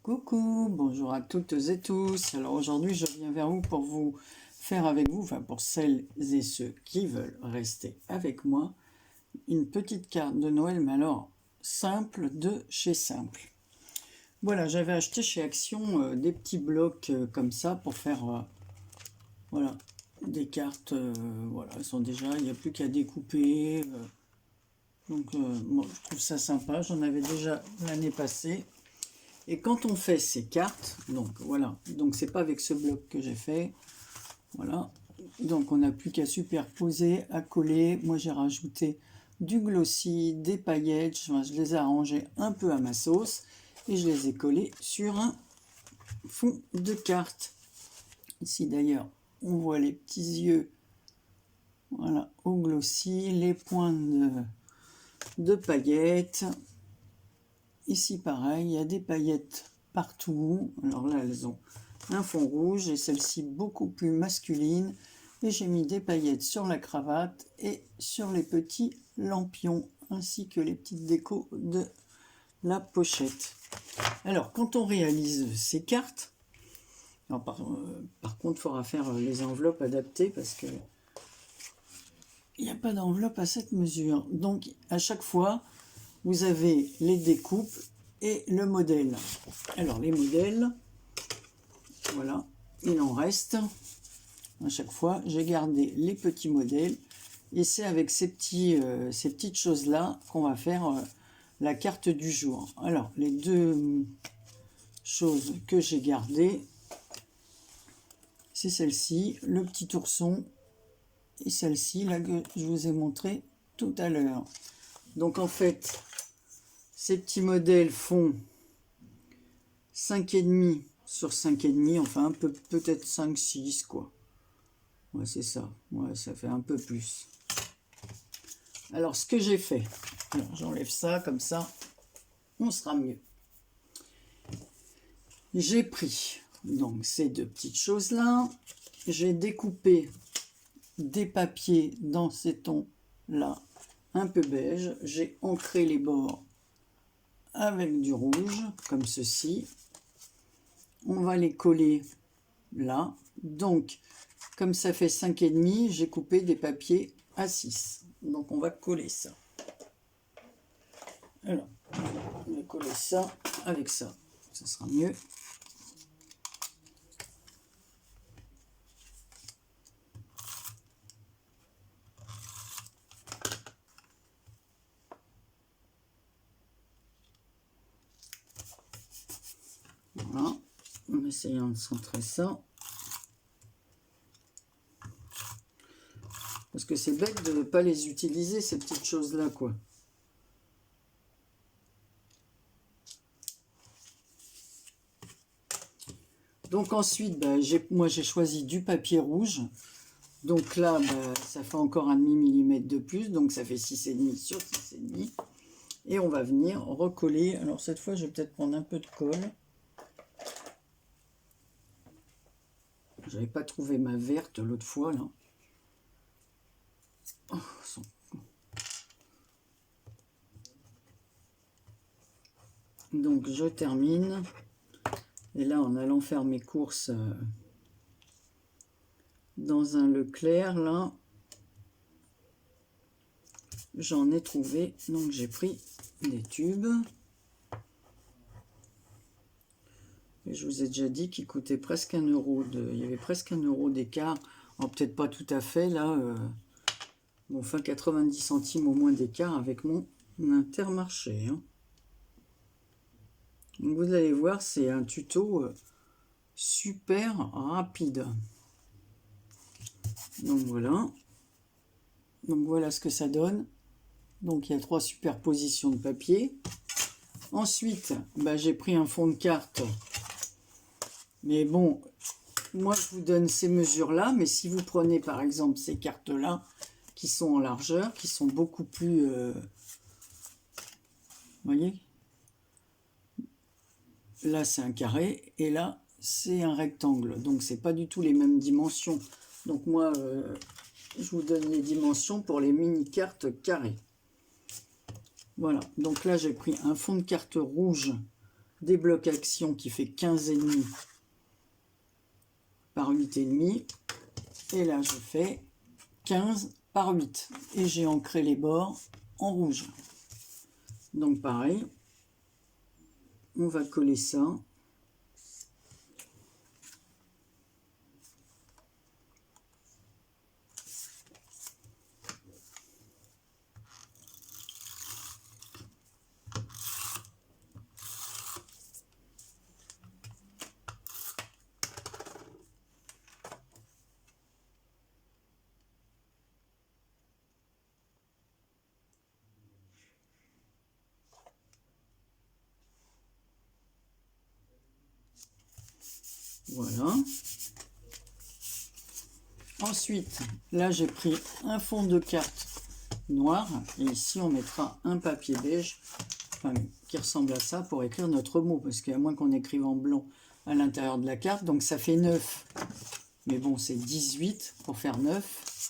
Coucou, bonjour à toutes et tous. Alors aujourd'hui, je viens vers vous pour vous faire avec vous, enfin pour celles et ceux qui veulent rester avec moi, une petite carte de Noël, mais alors simple de chez Simple. Voilà, j'avais acheté chez Action des petits blocs comme ça pour faire voilà, des cartes. Voilà, elles sont déjà, il n'y a plus qu'à découper. Donc moi, je trouve ça sympa. J'en avais déjà l'année passée. Et quand on fait ces cartes, donc voilà, donc c'est pas avec ce bloc que j'ai fait, voilà, donc on n'a plus qu'à superposer, à coller. Moi j'ai rajouté du glossy, des paillettes, je les ai arrangés un peu à ma sauce et je les ai collés sur un fond de carte. Ici d'ailleurs, on voit les petits yeux, voilà, au glossy, les points de paillettes. Ici pareil, il y a des paillettes partout. Alors là, elles ont un fond rouge et celle-ci beaucoup plus masculine. Et j'ai mis des paillettes sur la cravate et sur les petits lampions, ainsi que les petites décos de la pochette. Alors, quand on réalise ces cartes, par contre, il faudra faire les enveloppes adaptées parce que il n'y a pas d'enveloppe à cette mesure. Donc, à chaque fois, vous avez les découpes et le modèle. Alors les modèles, voilà, il en reste. À chaque fois, j'ai gardé les petits modèles et c'est avec ces petites choses-là qu'on va faire la carte du jour. Alors les deux choses que j'ai gardées, c'est celle-ci, le petit ourson, et celle-ci là que je vous ai montré tout à l'heure. Donc en fait, ces petits modèles font 5,5 sur 5,5, enfin un peu, peut-être 5, 6 quoi. Ouais, c'est ça. Ouais, ça fait un peu plus. Alors ce que j'ai fait, j'enlève ça comme ça, on sera mieux. J'ai pris donc ces deux petites choses là, j'ai découpé des papiers dans ces tons là un peu beige, j'ai ancré les bords avec du rouge comme ceci. On va les coller là. Donc, comme ça fait 5,5, j'ai coupé des papiers à 6. Donc, on va coller ça. Alors, on va coller ça avec ça. Ça sera mieux. Voilà. En essayant de centrer ça. Parce que c'est bête de ne pas les utiliser, ces petites choses-là, quoi. Donc ensuite, moi j'ai choisi du papier rouge. Donc là, ça fait encore un demi-millimètre de plus, donc ça fait 6,5 sur 6,5. Et on va venir recoller. Alors cette fois, je vais peut-être prendre un peu de colle. J'avais pas trouvé ma verte l'autre fois, là. Oh, donc je termine. Et là, en allant faire mes courses dans un Leclerc, là, j'en ai trouvé. Donc j'ai pris des tubes. Et je vous ai déjà dit qu'il coûtait presque 1 euro. Il y avait presque 1 euro d'écart. Peut-être pas tout à fait, là. Enfin, 90 centimes au moins d'écart avec mon Intermarché. Hein. Donc vous allez voir, c'est un tuto super rapide. Donc voilà. Donc voilà ce que ça donne. Donc il y a 3 superpositions de papier. Ensuite, j'ai pris un fond de carte. Mais bon, moi je vous donne ces mesures-là. Mais si vous prenez par exemple ces cartes-là, qui sont en largeur, qui sont beaucoup plus... vous voyez ? Là c'est un carré et là c'est un rectangle. Donc c'est pas du tout les mêmes dimensions. Donc moi... je vous donne les dimensions pour les mini-cartes carrées. Voilà, donc là j'ai pris un fond de carte rouge des blocs action qui fait 15,5 par 8,5. Et là je fais 15 par 8. Et j'ai ancré les bords en rouge. Donc pareil, on va coller ça. Voilà. Ensuite, là j'ai pris un fond de carte noir et ici on mettra un papier beige enfin, qui ressemble à ça pour écrire notre mot, parce qu'à moins qu'on écrive en blanc à l'intérieur de la carte, donc ça fait 9. Mais bon, c'est 18 pour faire 9.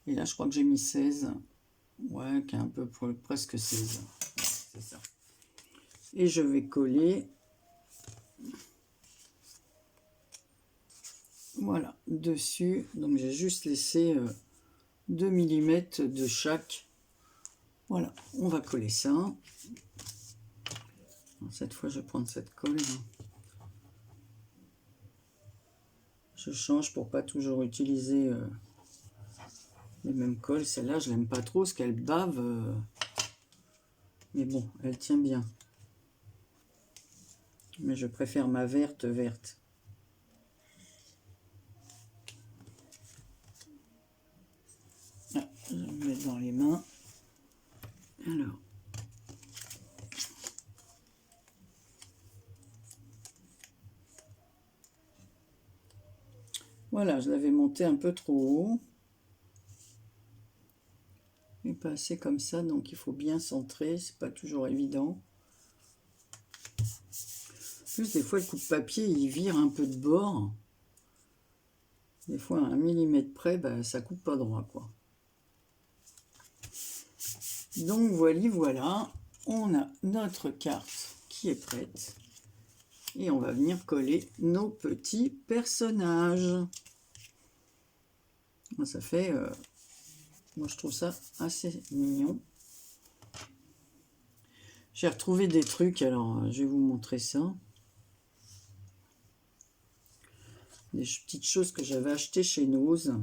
Et là, je crois que j'ai mis 16. Ouais, qui est un peu presque 16. C'est ça. Et je vais coller. Voilà, dessus. Donc j'ai juste laissé 2 mm de chaque. Voilà, on va coller ça. Alors, cette fois, je vais prendre cette colle. Je change pour pas toujours utiliser les mêmes colles. Celle-là, je l'aime pas trop, parce qu'elle bave. Mais bon, elle tient bien. Mais je préfère ma verte. Ah, je vais me mettre dans les mains. Alors. Voilà, je l'avais monté un peu trop haut. Et pas assez comme ça, donc il faut bien centrer, c'est pas toujours évident. En plus, des fois, le coupe-papier, il vire un peu de bord. Des fois, à 1 mm près, bah, ça coupe pas droit, quoi. Donc, voilà, on a notre carte qui est prête. Et on va venir coller nos petits personnages. Ça fait... moi, je trouve ça assez mignon. J'ai retrouvé des trucs, alors je vais vous montrer ça. Des petites choses que j'avais achetées chez Nose.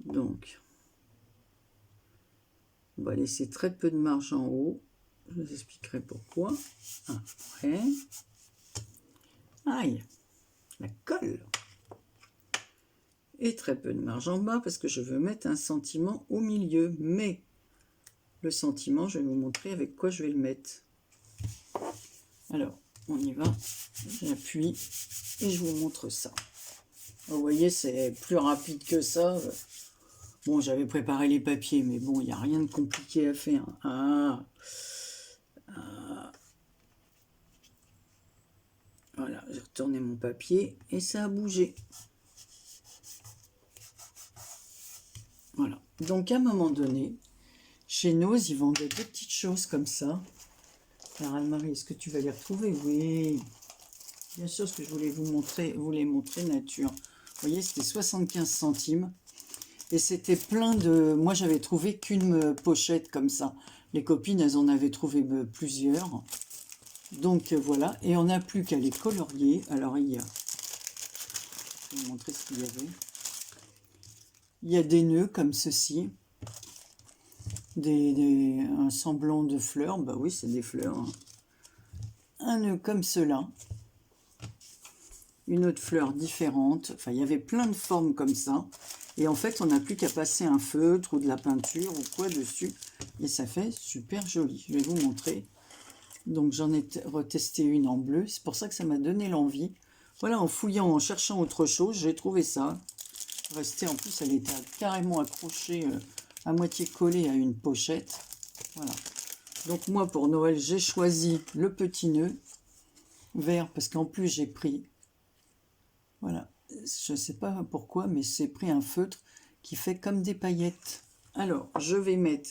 Donc, on va laisser très peu de marge en haut. Je vous expliquerai pourquoi après. Aïe, la colle. Et très peu de marge en bas parce que je veux mettre un sentiment au milieu. Mais le sentiment, je vais vous montrer avec quoi je vais le mettre. Alors, on y va. J'appuie et je vous montre ça. Vous voyez, c'est plus rapide que ça. Bon, j'avais préparé les papiers, mais bon, il n'y a rien de compliqué à faire. Voilà, j'ai retourné mon papier et ça a bougé. Voilà. Donc, à un moment donné, chez Nose, ils vendaient des petites choses comme ça. Alors, Anne-Marie, est-ce que tu vas les retrouver? Oui. Bien sûr, ce que je voulais vous montrer nature. Vous voyez, c'était 75 centimes. Et c'était plein de... Moi, j'avais trouvé qu'une pochette comme ça. Les copines, elles en avaient trouvé plusieurs. Donc, voilà. Et on n'a plus qu'à les colorier. Alors, il y a... Je vais vous montrer ce qu'il y avait. Il y a des nœuds comme ceci. Un semblant de fleurs. Bah oui, c'est des fleurs. Hein. Un nœud comme cela. Une autre fleur différente. Enfin, il y avait plein de formes comme ça. Et en fait, on n'a plus qu'à passer un feutre ou de la peinture ou quoi dessus. Et ça fait super joli. Je vais vous montrer. Donc, j'en ai retesté une en bleu. C'est pour ça que ça m'a donné l'envie. Voilà, en fouillant, en cherchant autre chose, j'ai trouvé ça. Resté, en plus, elle était carrément accrochée, à moitié collée à une pochette. Voilà. Donc, moi, pour Noël, j'ai choisi le petit nœud vert. Parce qu'en plus, j'ai pris Voilà, je ne sais pas pourquoi, mais c'est pris un feutre qui fait comme des paillettes. Alors, je vais mettre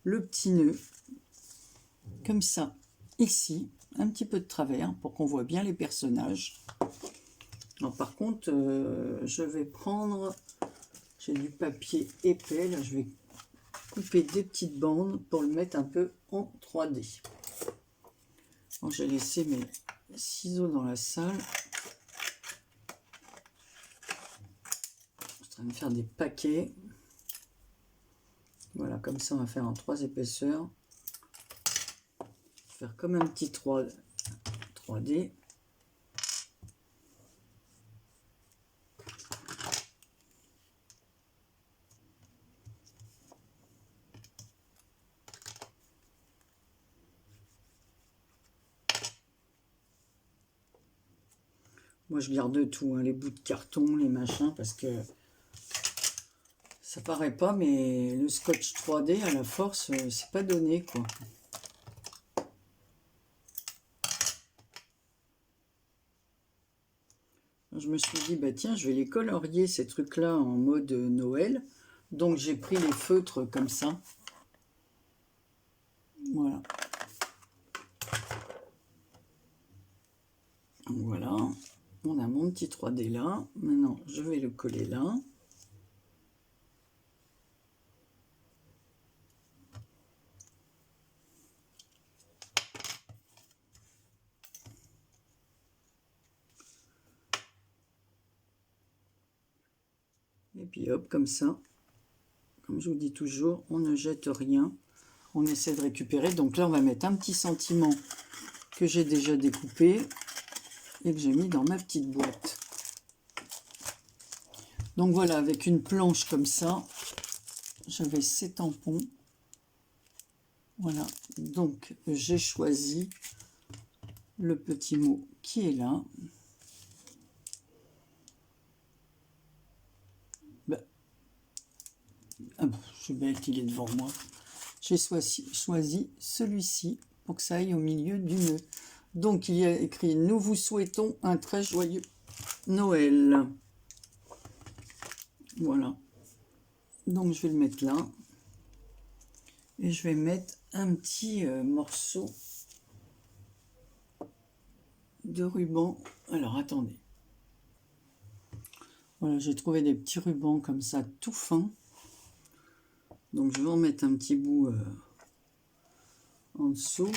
le petit nœud, comme ça, ici, un petit peu de travers, pour qu'on voit bien les personnages. Alors, par contre, je vais prendre, j'ai du papier épais, là, je vais couper des petites bandes pour le mettre un peu en 3D. Bon, j'ai laissé mes ciseaux dans la salle. Je suis en train de faire des paquets. Voilà, comme ça, on va faire en 3 épaisseurs. Faire comme un petit 3D. Moi, je garde tout, hein, les bouts de carton, les machins, parce que ça paraît pas, mais le scotch 3D, à la force, c'est pas donné, quoi. Je me suis dit, bah tiens, je vais les colorier, ces trucs-là, en mode Noël. Donc, j'ai pris les feutres comme ça. Voilà. Voilà. On a mon petit 3D là. Maintenant, je vais le coller là. Et puis hop, comme ça. Comme je vous dis toujours, on ne jette rien. On essaie de récupérer. Donc là, on va mettre un petit sentiment que j'ai déjà découpé et que j'ai mis dans ma petite boîte. Donc voilà, avec une planche comme ça, j'avais ces tampons. Voilà, donc j'ai choisi le petit mot qui est là. Ben, ah bon, je suis bête, il est devant moi. J'ai choisi celui-ci pour que ça aille au milieu du nœud. Donc il y a écrit « Nous vous souhaitons un très joyeux Noël ». Voilà. Donc je vais le mettre là. Et je vais mettre un petit morceau de ruban. Alors attendez. Voilà, j'ai trouvé des petits rubans comme ça, tout fins. Donc je vais en mettre un petit bout en dessous.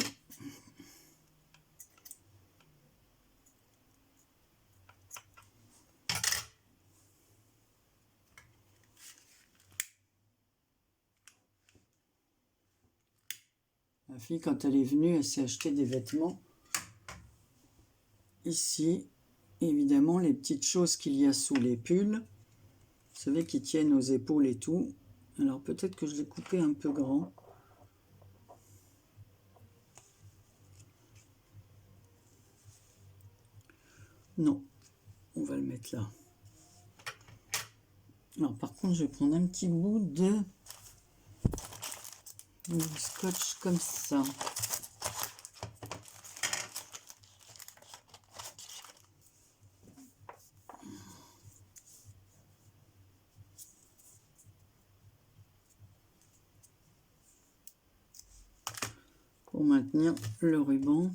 Ma fille, quand elle est venue, elle s'est acheté des vêtements. Ici, évidemment, les petites choses qu'il y a sous les pulls. Vous savez, qui tiennent aux épaules et tout. Alors peut-être que je l'ai coupé un peu grand. Non, on va le mettre là. Alors par contre, je vais prendre un petit bout de scotch comme ça. Pour maintenir le ruban.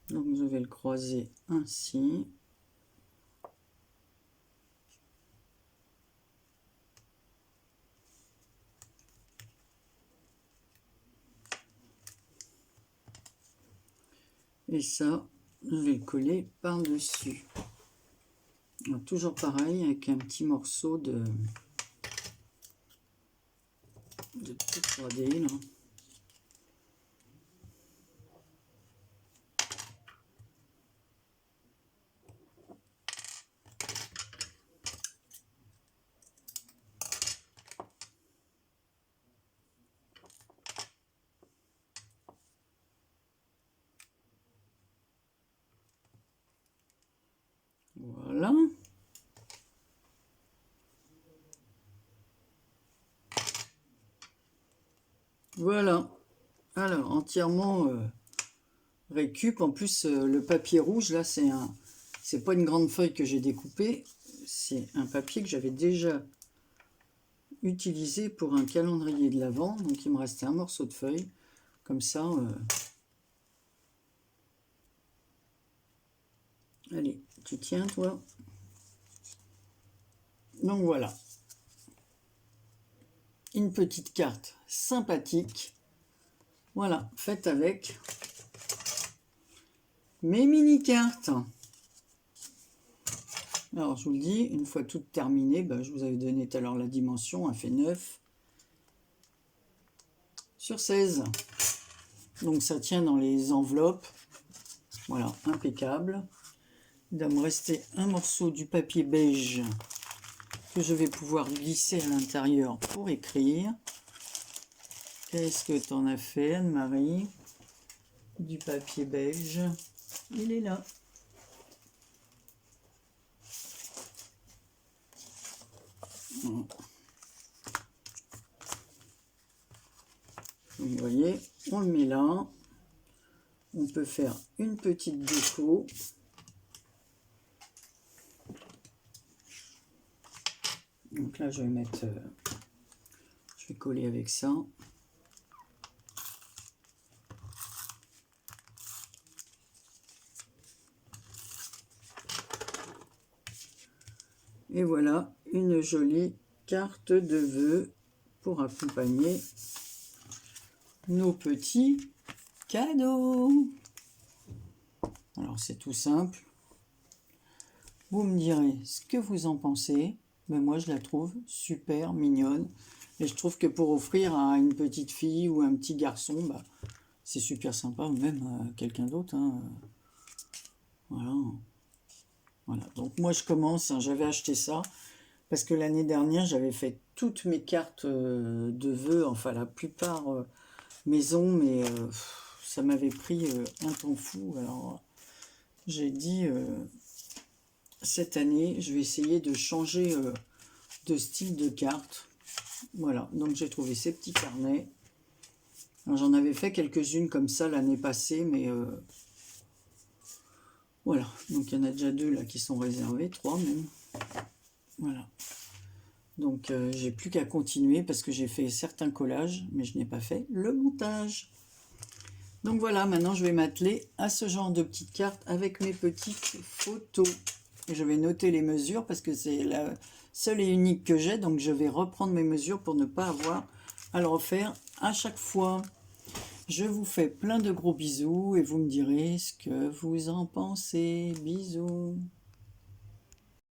Donc je vais le croiser ainsi. Et ça, je vais le coller par-dessus. Toujours pareil, avec un petit morceau de petit 3D là. Voilà. Voilà. Alors, entièrement récup. En plus, le papier rouge, là, c'est pas une grande feuille que j'ai découpée. C'est un papier que j'avais déjà utilisé pour un calendrier de l'Avent. Donc, il me restait un morceau de feuille. Comme ça, allez, tu tiens, toi. Donc, voilà. Une petite carte sympathique. Voilà, faite avec mes mini-cartes. Alors, je vous le dis, une fois toutes terminées, je vous avais donné tout à l'heure la dimension, elle fait 9 sur 16. Donc, ça tient dans les enveloppes. Voilà, impeccable. Il doit me rester un morceau du papier beige que je vais pouvoir glisser à l'intérieur pour écrire. Qu'est-ce que tu en as fait, Anne-Marie? Du papier beige. Il est là. Donc, vous voyez, on le met là. On peut faire une petite déco. Donc là, je vais mettre, je vais coller avec ça. Et voilà, une jolie carte de vœux pour accompagner nos petits cadeaux. Alors, c'est tout simple. Vous me direz ce que vous en pensez. Mais moi, je la trouve super mignonne. Et je trouve que pour offrir à une petite fille ou un petit garçon, c'est super sympa, ou même à quelqu'un d'autre. Hein. Voilà. Voilà. Donc moi, je commence. Hein, j'avais acheté ça parce que l'année dernière, j'avais fait toutes mes cartes de vœux, enfin la plupart maison, mais ça m'avait pris un temps fou. Alors, j'ai dit, cette année, je vais essayer de changer de style de carte. Voilà, donc j'ai trouvé ces petits carnets. J'en avais fait quelques-unes comme ça l'année passée, mais voilà. Donc il y en a déjà 2 là qui sont réservés, 3 même. Voilà. Donc j'ai plus qu'à continuer parce que j'ai fait certains collages, mais je n'ai pas fait le montage. Donc voilà, maintenant je vais m'atteler à ce genre de petites cartes avec mes petites photos. Et je vais noter les mesures parce que c'est la seule et unique que j'ai. Donc je vais reprendre mes mesures pour ne pas avoir à le refaire à chaque fois. Je vous fais plein de gros bisous et vous me direz ce que vous en pensez. Bisous.